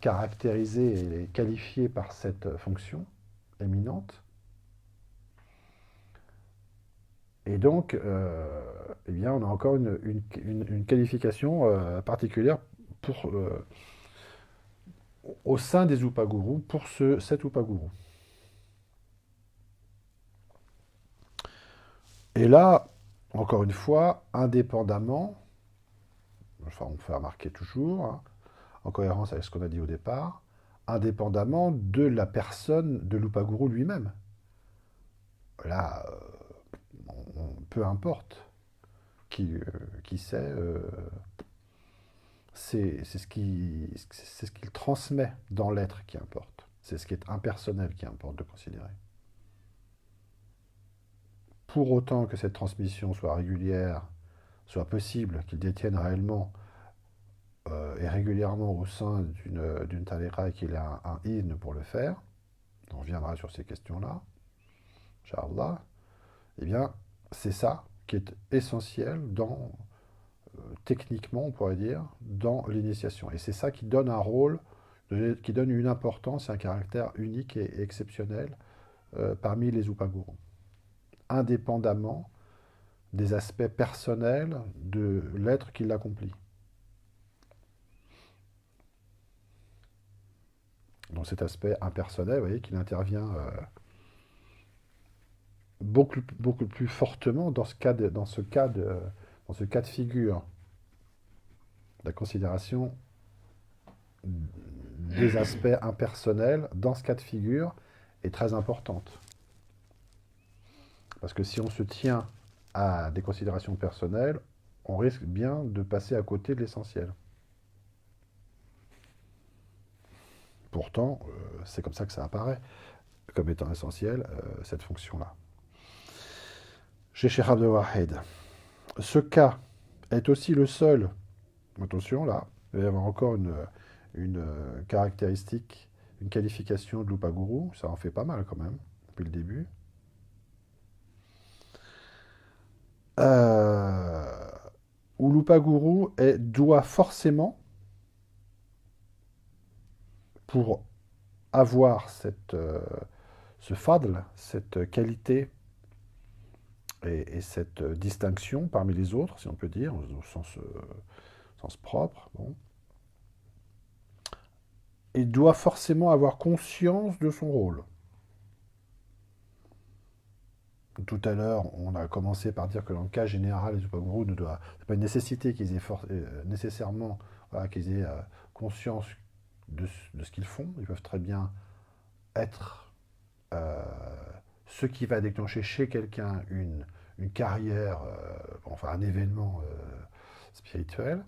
caractérisé et qualifié par cette fonction éminente. Et donc, eh bien, on a encore une qualification particulière pour, au sein des Upagurus pour cet Upaguru. Et là, encore une fois, indépendamment, enfin on fait remarquer toujours, hein, en cohérence avec ce qu'on a dit au départ, indépendamment de la personne de l'Upaguru lui-même. Là, peu importe qui c'est, c'est ce qu'il transmet dans l'être qui importe. C'est ce qui est impersonnel qui importe de considérer. Pour autant que cette transmission soit régulière, soit possible, qu'il détienne réellement et régulièrement au sein d'une tariqa et qu'il ait un in pour le faire, on reviendra sur ces questions-là, Inch'Allah, eh bien, c'est ça qui est essentiel dans, techniquement, on pourrait dire, dans l'initiation. Et c'est ça qui donne un rôle, qui donne une importance et un caractère unique et exceptionnel parmi les Upagurus, indépendamment des aspects personnels de l'être qui l'accomplit. Donc cet aspect impersonnel, vous voyez, qu'il intervient beaucoup plus fortement dans ce cas de figure. La considération des aspects impersonnels dans ce cas de figure est très importante. Parce que si on se tient à des considérations personnelles, on risque bien de passer à côté de l'essentiel. Pourtant, c'est comme ça que ça apparaît, comme étant essentiel, cette fonction-là. Chez Cheikh Abdel Wahid, ce cas est aussi le seul, attention là, il va y avoir encore une caractéristique, une qualification de l'Upaguru, ça en fait pas mal quand même, depuis le début. Euh, Ulupaguru doit forcément, pour avoir ce fadl, cette qualité et cette distinction parmi les autres, si on peut dire, au sens propre, bon, il doit forcément avoir conscience de son rôle. Tout à l'heure, on a commencé par dire que dans le cas général, les Upaguru ne doivent. C'est pas une nécessité qu'ils aient nécessairement voilà, qu'ils aient conscience de ce qu'ils font. Ils peuvent très bien être euh, ce qui va déclencher chez quelqu'un une carrière, enfin un événement spirituel.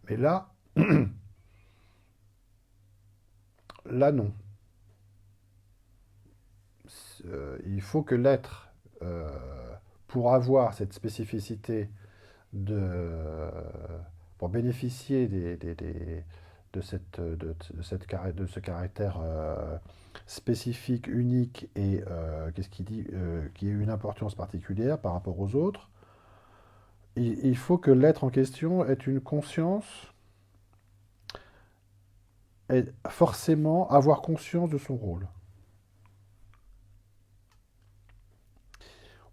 Mais là, là non. Il faut que l'être, euh, pour avoir cette spécificité de, pour bénéficier de ce caractère spécifique, unique et qu'est-ce qu'il dit, qui ait une importance particulière par rapport aux autres, il faut que l'être en question ait une conscience et forcément avoir conscience de son rôle.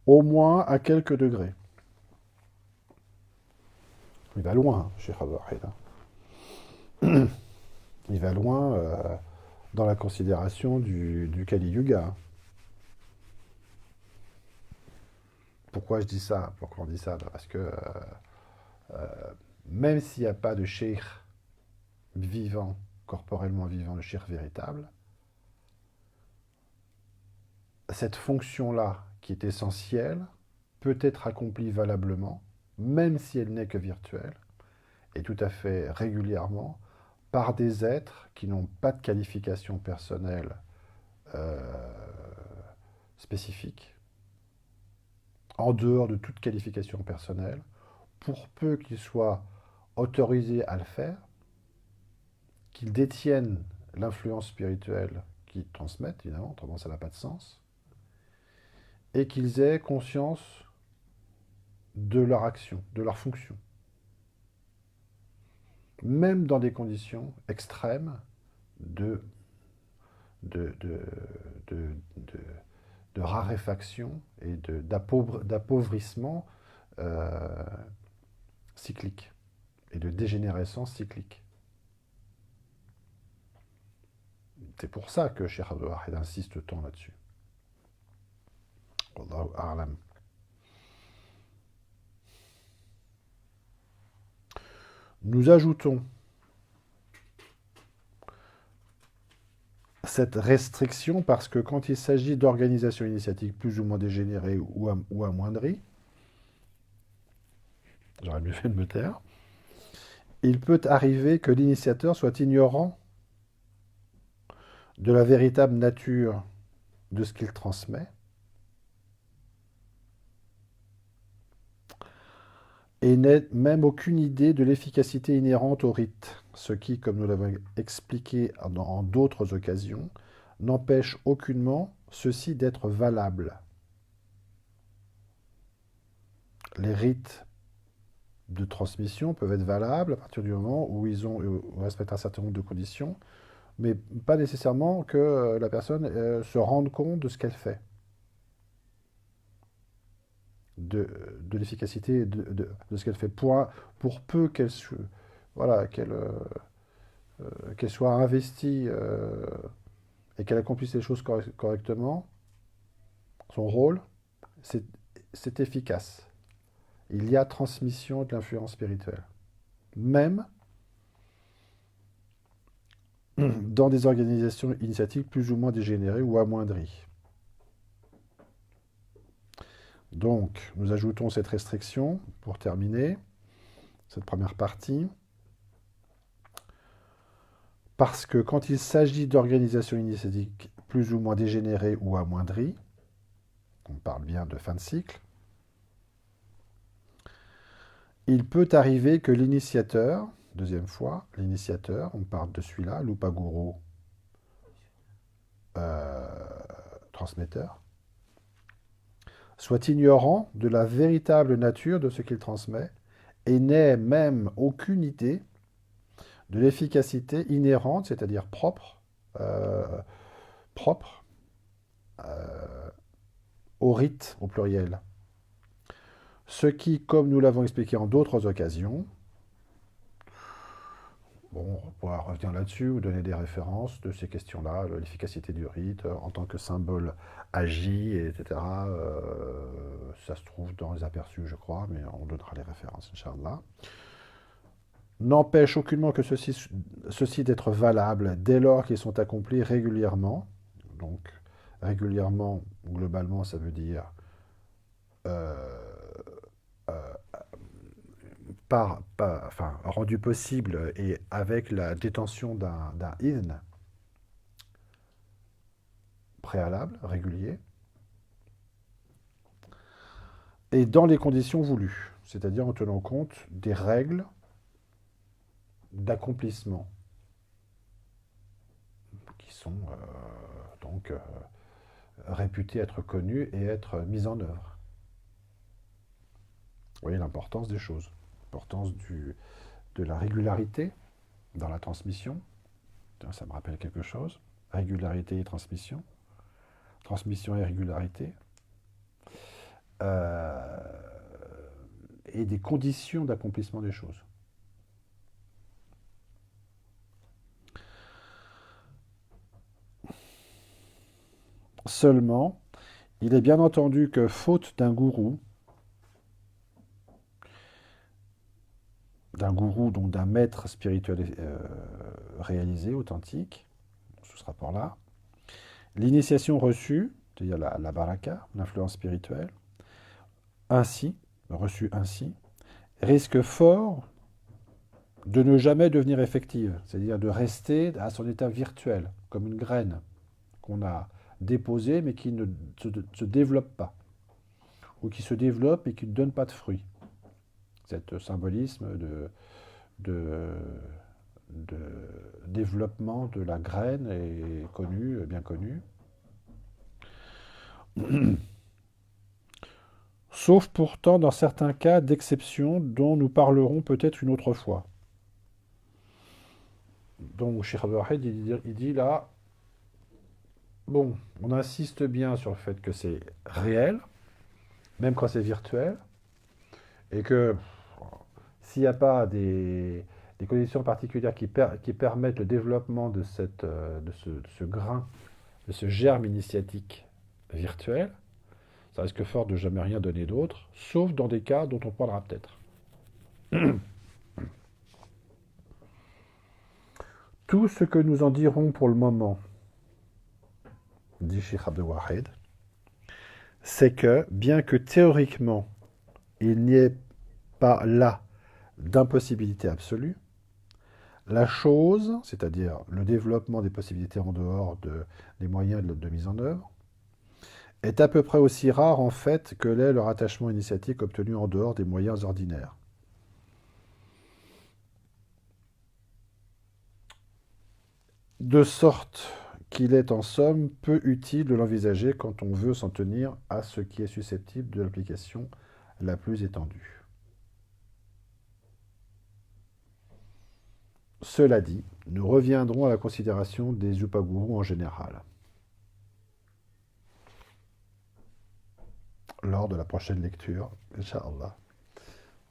Au moins à quelques degrés. Il va loin, Cheikh Abouahid. Il va loin dans la considération du Kali Yuga. Pourquoi je dis ça? Pourquoi on dit ça? Parce que même s'il n'y a pas de cheikh vivant, corporellement vivant, le cheikh véritable, cette fonction-là, qui est essentielle, peut être accomplie valablement, même si elle n'est que virtuelle, et tout à fait régulièrement, par des êtres qui n'ont pas de qualification personnelle euh, spécifique, en dehors de toute qualification personnelle, pour peu qu'ils soient autorisés à le faire, qu'ils détiennent l'influence spirituelle qu'ils transmettent, évidemment, autrement ça n'a pas de sens, et qu'ils aient conscience de leur action, de leur fonction. Même dans des conditions extrêmes de, de, de, de, de, de raréfaction et d'appauvrissement euh, cyclique et de dégénérescence cyclique. C'est pour ça que Cheikh Abdul Wahid insiste tant là-dessus. Wallahu a'lam. Nous ajoutons cette restriction parce que quand il s'agit d'organisations initiatiques plus ou moins dégénérées ou amoindries, j'aurais mieux fait de me taire, il peut arriver que l'initiateur soit ignorant de la véritable nature de ce qu'il transmet et n'ait même aucune idée de l'efficacité inhérente au rite, ce qui, comme nous l'avons expliqué en d'autres occasions, n'empêche aucunement ceci d'être valable. Les rites de transmission peuvent être valables à partir du moment où ils respectent un certain nombre de conditions, mais pas nécessairement que la personne se rende compte de ce qu'elle fait, de l'efficacité de ce qu'elle fait, pour peu qu'elle voilà, qu'elle soit investie et qu'elle accomplisse les choses correctement, son rôle, c'est c'est efficace. Il y a transmission de l'influence spirituelle. Même dans des organisations initiatiques plus ou moins dégénérées ou amoindries. Donc, nous ajoutons cette restriction pour terminer cette première partie. Parce que quand il s'agit d'organisations initiatiques plus ou moins dégénérées ou amoindries, on parle bien de fin de cycle, il peut arriver que l'initiateur, deuxième fois, l'initiateur, on parle de celui-là, l'Upaguru transmetteur, soit ignorant de la véritable nature de ce qu'il transmet et n'ait même aucune idée de l'efficacité inhérente, c'est-à-dire propre, euh, propre au rite au pluriel. Ce qui, comme nous l'avons expliqué en d'autres occasions, bon, on pourra revenir là-dessus ou donner des références de ces questions-là, l'efficacité du rite en tant que symbole agi, etc. Ça se trouve dans les aperçus, je crois, mais on donnera les références, Inch'Allah. N'empêche aucunement que ceci d'être valable dès lors qu'ils sont accomplis régulièrement. Donc, régulièrement, globalement, ça veut dire euh, euh, enfin, rendu possible et avec la détention d'un idn préalable, régulier, et dans les conditions voulues, c'est-à-dire en tenant compte des règles d'accomplissement qui sont donc réputées être connues et être mises en œuvre. Vous voyez l'importance des choses, l'importance de la régularité dans la transmission. Ça me rappelle quelque chose. Régularité et transmission. Transmission et régularité. Euh, et des conditions d'accomplissement des choses. Seulement, il est bien entendu que faute d'un gourou, donc d'un maître spirituel réalisé, authentique, sous ce rapport-là, l'initiation reçue, c'est-à-dire la baraka, l'influence spirituelle, ainsi, reçue ainsi, risque fort de ne jamais devenir effective, c'est-à-dire de rester à son état virtuel, comme une graine qu'on a déposée mais qui ne se développe pas, ou qui se développe et qui ne donne pas de fruits. Cet symbolisme de, de développement de la graine est connu, bien connu. Sauf pourtant dans certains cas d'exception dont nous parlerons peut-être une autre fois. Donc Cheikh Abdelwahid, il dit là, bon, on insiste bien sur le fait que c'est réel, même quand c'est virtuel, et que s'il n'y a pas des conditions particulières qui permettent le développement de ce grain, de ce germe initiatique virtuel, ça risque fort de jamais rien donner d'autre, sauf dans des cas dont on parlera peut-être. Tout ce que nous en dirons pour le moment, dit Cheikh Abdelwahid, c'est que, bien que théoriquement, il n'y ait pas là d'impossibilité absolue, la chose, c'est-à-dire le développement des possibilités en dehors des moyens de mise en œuvre, est à peu près aussi rare en fait que l'est leur attachement initiatique obtenu en dehors des moyens ordinaires. De sorte qu'il est en somme peu utile de l'envisager quand on veut s'en tenir à ce qui est susceptible de l'application la plus étendue. Cela dit, nous reviendrons à la considération des upagurus en général lors de la prochaine lecture, Inch'Allah.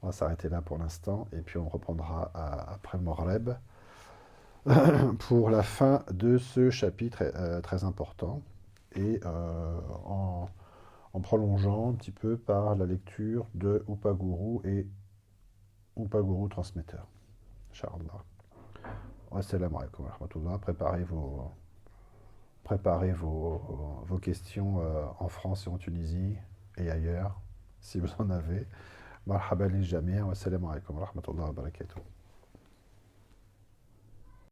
On va s'arrêter là pour l'instant et puis on reprendra après le Maghreb pour la fin de ce chapitre très important et en prolongeant un petit peu par la lecture de Upaguru et Upaguru transmetteur. Inch'Allah. Wassalamu alaikum wa rahmatullah. Préparez vos questions en France et en Tunisie et ailleurs, si vous en avez. Marhaba li jami'. Wassalamu alaikum wa rahmatullah wa barakatuh.